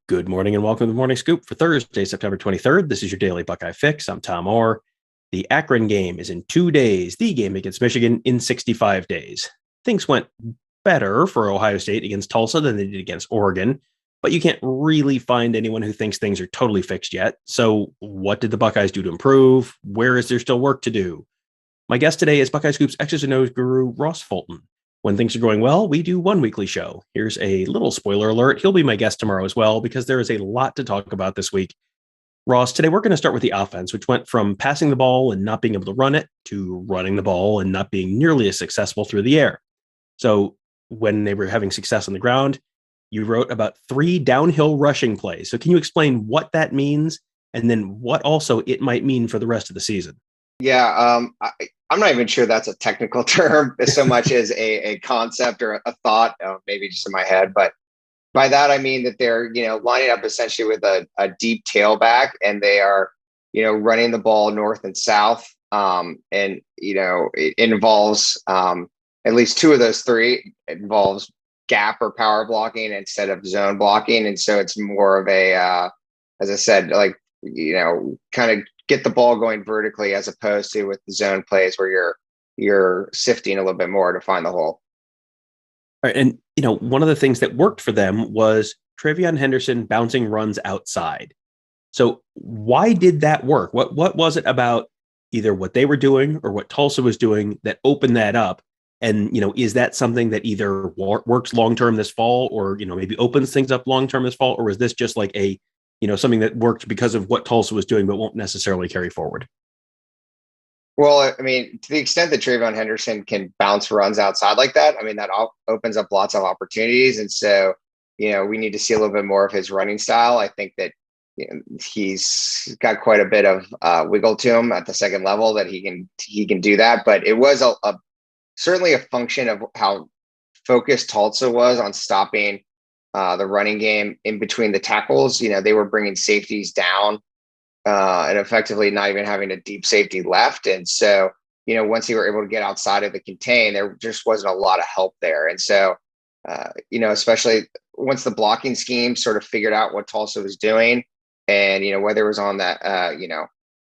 Good morning and welcome to the Morning Scoop for Thursday, September 23rd. This is your daily Buckeye fix. I'm Tom Orr. The Akron game is in 2 days. The game against Michigan in 65 days. Things went better for Ohio State against Tulsa than they did against Oregon, but you can't really find anyone who thinks things are totally fixed yet. So, what did the Buckeyes do to improve? Where is there still work to do? My guest today is Buckeye Scoop's X's and O's guru, Ross Fulton. When things are going well, we do one weekly show. Here's a little spoiler alert. He'll be my guest tomorrow as well, because there is a lot to talk about this week. Ross, today we're going to start with the offense, which went from passing the ball and not being able to run it to running the ball and not being nearly as successful through the air. So when they were having success on the ground, you wrote about 3 downhill rushing plays. So can you explain what that means and then what also it might mean for the rest of the season? Yeah, I'm not even sure that's a technical term so much as a concept or a thought, maybe just in my head. But by that, I mean that they're, lining up essentially with a deep tailback, and they are, running the ball north and south. It involves at least 2 of those 3. It involves gap or power blocking instead of zone blocking. And so it's more of a, as I said, like, kind of get the ball going vertically as opposed to with the zone plays where you're sifting a little bit more to find the hole. All right, and one of the things that worked for them was TreVeyon Henderson bouncing runs outside. So why did that work? What was it about either what they were doing or what Tulsa was doing that opened that up? And is that something that either works long term this fall, or maybe opens things up long term this fall, or is this just like a something that worked because of what Tulsa was doing, but won't necessarily carry forward? Well, I mean, to the extent that TreVeyon Henderson can bounce runs outside like that, I mean, that opens up lots of opportunities. And so, we need to see a little bit more of his running style. I think that he's got quite a bit of wiggle to him at the second level that he can do that. But it was certainly a function of how focused Tulsa was on stopping the running game in between the tackles. They were bringing safeties down and effectively not even having a deep safety left. And so, once they were able to get outside of the contain, there just wasn't a lot of help there. And so, especially once the blocking scheme sort of figured out what Tulsa was doing, and, whether it was on that,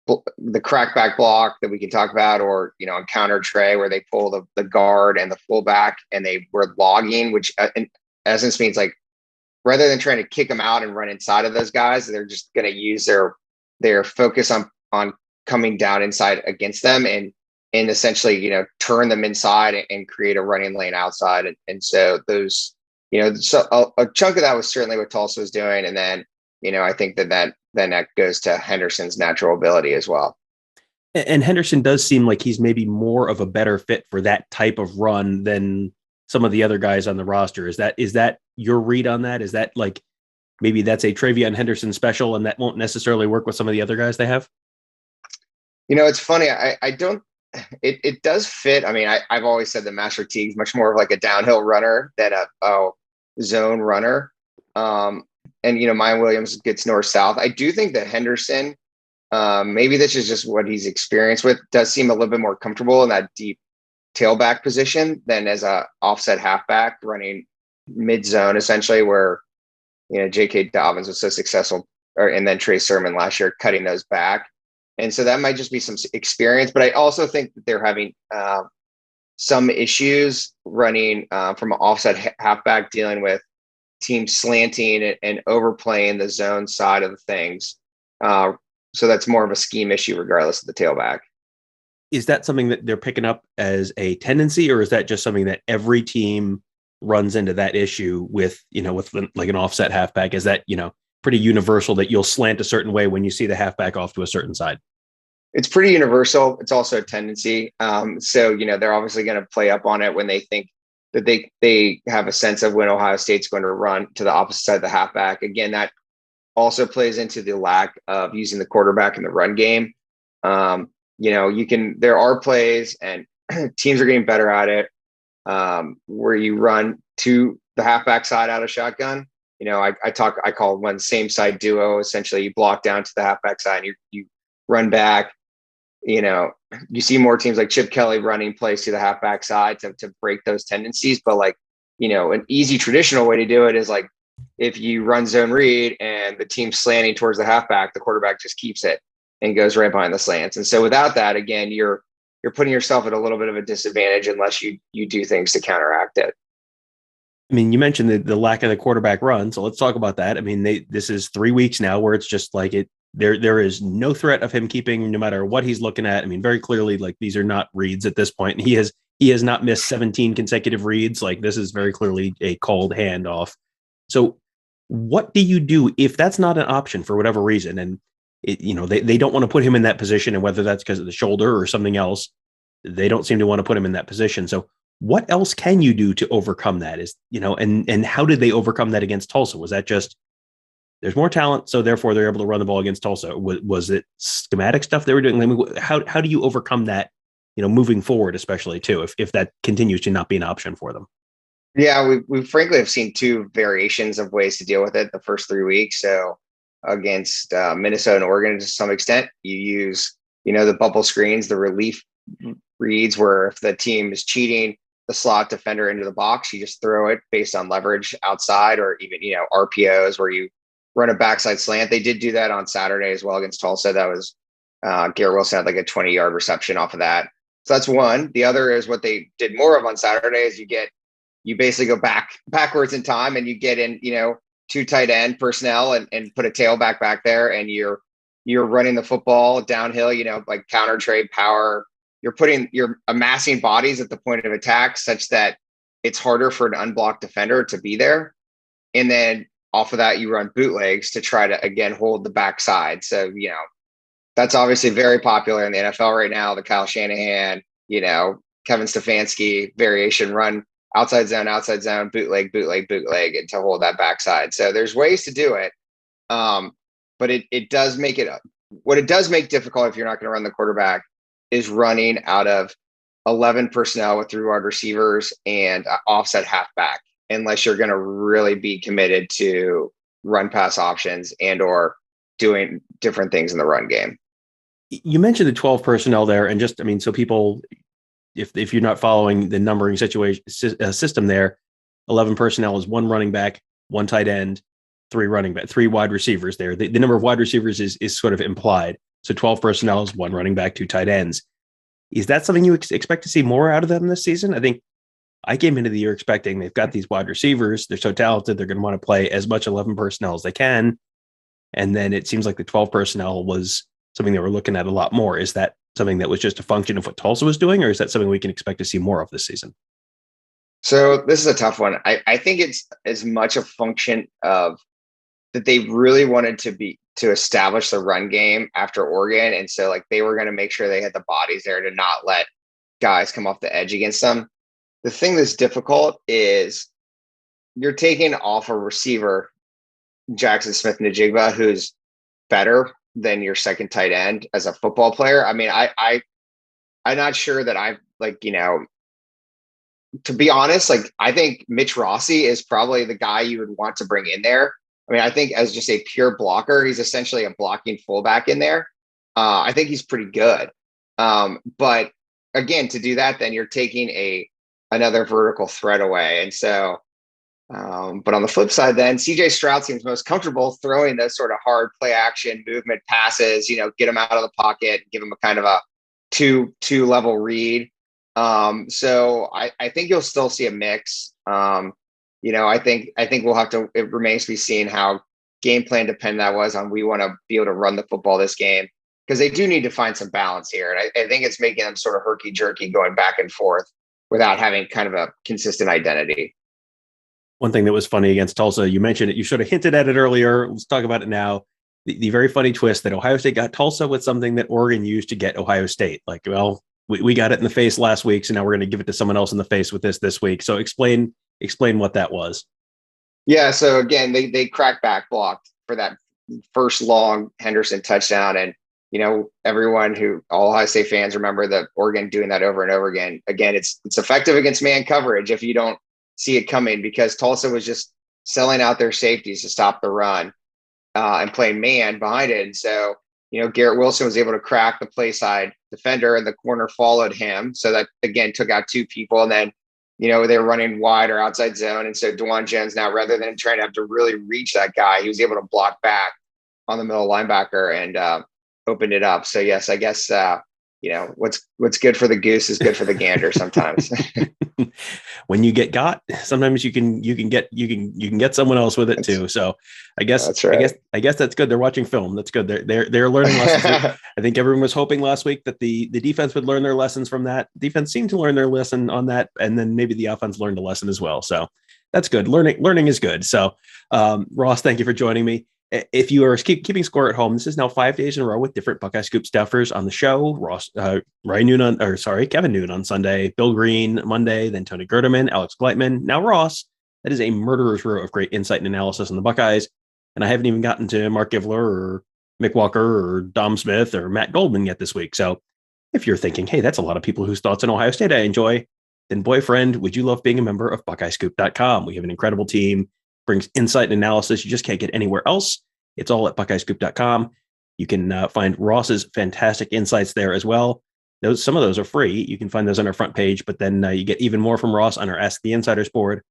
the crackback block that we can talk about, or, on counter tray where they pull the guard and the fullback and they were logging, which in essence means like, rather than trying to kick them out and run inside of those guys, they're just going to use their focus on coming down inside against them and essentially, turn them inside and create a running lane outside. And so those, so a chunk of that was certainly what Tulsa was doing. And then, I think that goes to Henderson's natural ability as well. And Henderson does seem like he's maybe more of a better fit for that type of run than some of the other guys on the roster. Is that your read on that? Is that like maybe that's a TreVeyon Henderson special and that won't necessarily work with some of the other guys they have? It's funny. I don't, it does fit. I mean, I've always said that Master Teague's much more of like a downhill runner than a zone runner. And Maya Williams gets north south. I do think that Henderson, maybe this is just what he's experienced with, does seem a little bit more comfortable in that deep tailback position than as a offset halfback running mid zone, essentially, where J.K. Dobbins was so successful, and then Trey Sermon last year cutting those back. And so that might just be some experience. But I also think that they're having some issues running from an offset halfback, dealing with teams slanting and overplaying the zone side of the things. So that's more of a scheme issue regardless of the tailback. Is that something that they're picking up as a tendency, or is that just something that every team runs into that issue with like an offset halfback? Is that, pretty universal that you'll slant a certain way when you see the halfback off to a certain side? It's pretty universal. It's also a tendency. So, they're obviously going to play up on it when they think that they have a sense of when Ohio State's going to run to the opposite side of the halfback. Again, that also plays into the lack of using the quarterback in the run game. There are plays, and teams are getting better at it, where you run to the halfback side out of shotgun. I call one same side duo. Essentially, you block down to the halfback side and you run back. You see more teams like Chip Kelly running plays to the halfback side to break those tendencies. But an easy traditional way to do it is like if you run zone read and the team's slanting towards the halfback, the quarterback just keeps it and goes right behind the slants. And so without that, again, you're putting yourself at a little bit of a disadvantage unless you do things to counteract it. I mean, you mentioned the lack of the quarterback run, so let's talk about that. I mean, this is 3 weeks now where it's just like it. There is no threat of him keeping, no matter what he's looking at. I mean, very clearly, like these are not reads at this point. He has not missed 17 consecutive reads. Like this is very clearly a cold handoff. So, what do you do if that's not an option for whatever reason? And they don't want to put him in that position, and whether that's because of the shoulder or something else, they don't seem to want to put him in that position. So what else can you do to overcome that? And how did they overcome that against Tulsa? Was that just there's more talent, so therefore they're able to run the ball against Tulsa? Was it schematic stuff they were doing? I mean, how do you overcome that, moving forward, especially too, if that continues to not be an option for them? Yeah, we frankly have seen two variations of ways to deal with it the first 3 weeks. So against Minnesota and Oregon, to some extent, you use, the bubble screens, the relief reads, where if the team is cheating the slot defender into the box, you just throw it based on leverage outside, or even, RPOs where you run a backside slant. They did do that on Saturday as well against Tulsa. That was Garrett Wilson had like a 20-yard reception off of that. So that's one. The other is what they did more of on Saturday is you basically go backwards in time and you get in, two tight end personnel and put a tailback back there, and you're running the football downhill, like counter trade power. You're amassing bodies at the point of attack such that it's harder for an unblocked defender to be there. And then off of that, you run bootlegs to try to, again, hold the backside. So, that's obviously very popular in the NFL right now. The Kyle Shanahan, Kevin Stefanski variation, run outside zone, bootleg, and to hold that backside. So there's ways to do it. But it does make it, what it does make difficult if you're not going to run the quarterback is running out of 11 personnel with 3 wide receivers and offset halfback, unless you're going to really be committed to run pass options and or doing different things in the run game. You mentioned the 12 personnel there, and just, I mean, so people, if you're not following the numbering system there, 11 personnel is 1 running back, 1 tight end, 3 running back, 3 wide receivers there. The number of wide receivers is sort of implied. So 12 personnel is 1 running back, 2 tight ends. Is that something you expect to see more out of them this season? I think I came into the year expecting they've got these wide receivers. They're so talented. They're going to want to play as much 11 personnel as they can. And then it seems like the 12 personnel was something that we're looking at a lot more. Is that something that was just a function of what Tulsa was doing, or is that something we can expect to see more of this season? So this is a tough one. I think it's as much a function of that they really wanted to establish the run game after Oregon. And so like they were going to make sure they had the bodies there to not let guys come off the edge against them. The thing that's difficult is you're taking off a receiver, Jackson Smith-Njigba, who's better than your second tight end as a football player. I mean, I'm not sure that I've to be honest, like I think Mitch Rossi is probably the guy you would want to bring in there. I mean, I think as just a pure blocker, he's essentially a blocking fullback in there. I think he's pretty good. But again, to do that, then you're taking another vertical threat away. And so, but on the flip side, then CJ Stroud seems most comfortable throwing those sort of hard play action movement passes, get him out of the pocket, give him a kind of a two level read. So I think you'll still see a mix. I think we'll have to, it remains to be seen how game plan dependent that was on. We want to be able to run the football this game because they do need to find some balance here. And I think it's making them sort of herky jerky going back and forth without having kind of a consistent identity. One thing that was funny against Tulsa, you mentioned it, you sort of hinted at it earlier. Let's talk about it now. The very funny twist that Ohio State got Tulsa with something that Oregon used to get Ohio State. Like, well, we got it in the face last week, so now we're going to give it to someone else in the face with this week. So explain what that was. Yeah. So again, they crack back blocked for that first long Henderson touchdown. And, everyone all Ohio State fans remember the Oregon doing that over and over again. Again, it's effective against man coverage if you don't see it coming, because Tulsa was just selling out their safeties to stop the run and playing man behind it. And so, Garrett Wilson was able to crack the play side defender and the corner followed him. So that again took out 2 people. And then they were running wide or outside zone. And so DeJuan Jones now, rather than trying to have to really reach that guy, he was able to block back on the middle linebacker and opened it up. So yes, I guess what's good for the goose is good for the gander sometimes. When you got, sometimes you can get someone else with it too. So I guess that's right. I guess that's good. They're watching film. That's good. They're learning lessons. I think everyone was hoping last week that the defense would learn their lessons from that. Defense seemed to learn their lesson on that, and then maybe the offense learned a lesson as well. So that's good. Learning is good. So Ross, thank you for joining me. If you are keeping score at home, this is now 5 days in a row with different Buckeye Scoop staffers on the show. Kevin Noon on Sunday, Bill Green Monday, then Tony Gerderman, Alex Gleitman, now Ross. That is a murderer's row of great insight and analysis on the Buckeyes. And I haven't even gotten to Mark Givler or Mick Walker or Dom Smith or Matt Goldman yet this week. So if you're thinking, hey, that's a lot of people whose thoughts on Ohio State I enjoy, then boyfriend, would you love being a member of BuckeyeScoop.com? We have an incredible team. Brings insight and analysis you just can't get anywhere else. It's all at BuckeyeScoop.com. You can find Ross's fantastic insights there as well. Some of those are free. You can find those on our front page, but then you get even more from Ross on our Ask the Insiders board.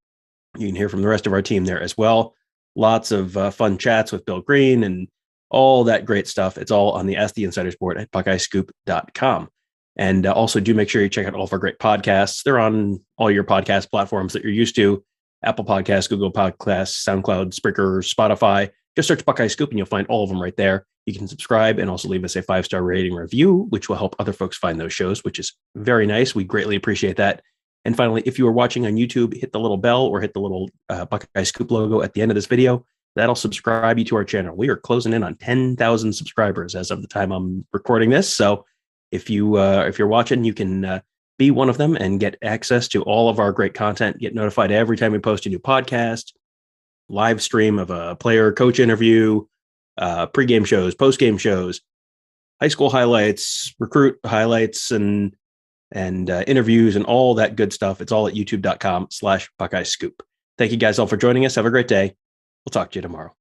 You can hear from the rest of our team there as well. Lots of fun chats with Bill Green and all that great stuff. It's all on the Ask the Insiders board at BuckeyeScoop.com. And also do make sure you check out all of our great podcasts. They're on all your podcast platforms that you're used to. Apple Podcasts, Google Podcasts, SoundCloud, Spreaker, Spotify. Just search Buckeye Scoop and you'll find all of them right there. You can subscribe and also leave us a 5-star rating review, which will help other folks find those shows, which is very nice. We greatly appreciate that. And finally, if you are watching on YouTube, hit the little bell or hit the little Buckeye Scoop logo at the end of this video. That'll subscribe you to our channel. We are closing in on 10,000 subscribers as of the time I'm recording this. So if you're watching, you can be one of them and get access to all of our great content, get notified every time we post a new podcast, live stream of a player coach interview, pregame shows, postgame shows, high school highlights, recruit highlights, and interviews and all that good stuff. It's all at youtube.com/Buckeye Scoop. Thank you guys all for joining us. Have a great day. We'll talk to you tomorrow.